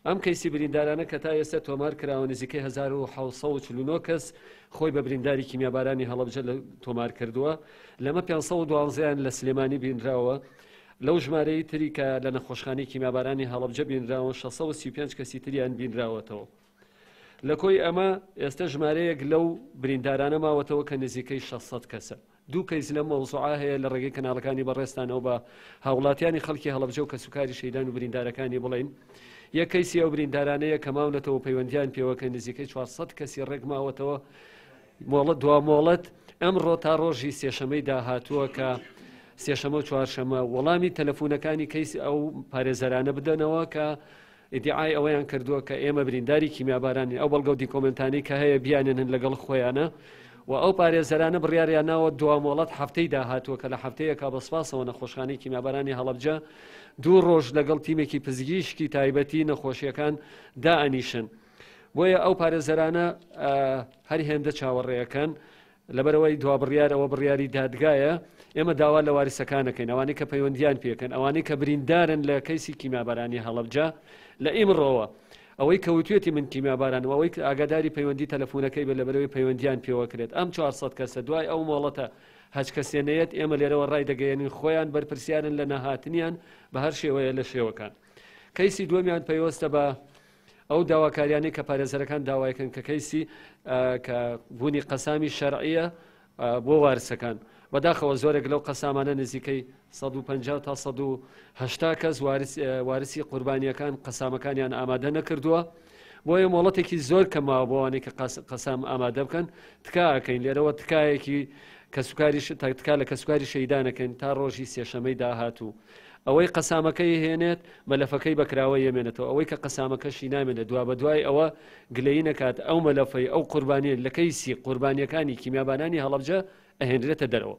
ئەم کەیسی بریندارانە کە تا ئێستا تۆمار کراوە نزیکەی 1940 کەس خۆی بە برینداری کیمیابارانی هەڵەبجە تۆمار کردووە لەمە 512 لە سلێمانی بینراوە لەو ژمارەی تری کە لە نەخۆشخانەی کیمیابارانی هەڵەبجە بینراوە 635 کەسی تریان بینراوەتەوە. لە کۆی ئەمە ئێستا ژمارەیەک لەو بریندارانە ماوەتەوە کە نزیکەی 600 کەسە. دوو کەیس لە مەوزوعە هەیە لە ڕێگەی کەناڵەکانی بەڕێستانەوە بە هاوڵاتیانی خەڵکی هەڵەبجە و کە سوکاری شەیدان و بریندارەکانی بڵین. یەک کەیسی ئەو بریندارانەیە کە ماونەتەوە پەیوەندیان پێوە کە نزیکەی 400 کەسی ڕێک ماوەتەوە مۆڵەت دوا مۆڵەت ئەمڕۆ تا ڕۆژی سێشەمەی داهاتووە کە سێشەمە و چوارشەمە وەڵامی تەلەفونەکانی کەیسی ئەو پارێزەرانە بدەنەوە کە ئیدعای ئەوەیان کردووە کە ئێمە برینداری کیمیابارانی ئەو بەڵگە و دیکۆمنتانی کە هەیە بیانێنن لەگەڵ خۆیانە و ئەو پارێزەرانە بڕیاریان ناوە دوا مۆڵەت هەفتەی داهاتووە کە لە هەفتەیەکا بەسپاسەوە نەخۆشخانەی کیمیابارانی هەڵەبجە 2 ڕۆژ لەگەڵ تیمێکی پزیشکی تایبەتی نەخۆشیەکان دائنیشن. بۆیە ئەو پارێزەرانە هەر هێندە چاوەڕێیەکەن لەبەرەوەی دوا بڕیارەوە بڕیاری دادگایە ئێمە داوا لە واریسەکانەکەین ئەوانەی کە پەیوەندیان پێکەن ئەوانەی کە بریندارن لە کەیسی کیمیابارانی هەڵەبجە لە ئیمڕۆوە ئەوەی کەوتوێتی من کیمیابارانەوە ئەوەی ئاگاداری پەیوەندی تەلەفونەکەی بە لەبەرەوەی پەیوەندیان پێوە کرێت ئەم 400 کەسە دوای ئەو مۆڵەتە هەچ کەسێنەیەت ئێمە لێرەوە ڕای دەگەیەنین خۆیان بەرپرسیارن لە نەهاتنیان بە هەر شێوەیە لە شێوەکان. کەیسی دووەمیان پەیوەستە بە ئەو داواکاریانی کە پارێزەرەکان داوایکەن کە کەیسی کە بوونی قەسامی شەرعیە بۆ وارسەکان بەداخەوە زۆرێک لەو قەسامانە نزیکەی 150 تا 180 کەس وارسی قوربانیەکان قەسامەکانیان ئامادە نەکردووە بۆیە مۆڵەتێکی زۆر کەماوە بۆوانەی کە قەسام ئامادە بکەن تکاکەین لێرەوە تکایەکی تکا لە کەسوکاری شەیدانەکەین تا ڕۆژی سێشەمەی داهاتوو ئەوەی قەسامەکەی هێنێت مەلەفەکەی بەکراوە یەمێنێتەوە ئەوەی کە قەسامەکەشی نامێنێت دوا بە دوای ئەوە گلەیی نەکات ئەو مەلەفەی ئەو قوربانیە لە کەیسی قوربانیەکانی کیمیابارانی هەڵەبجە ئەهێنرێتە دەرەوە.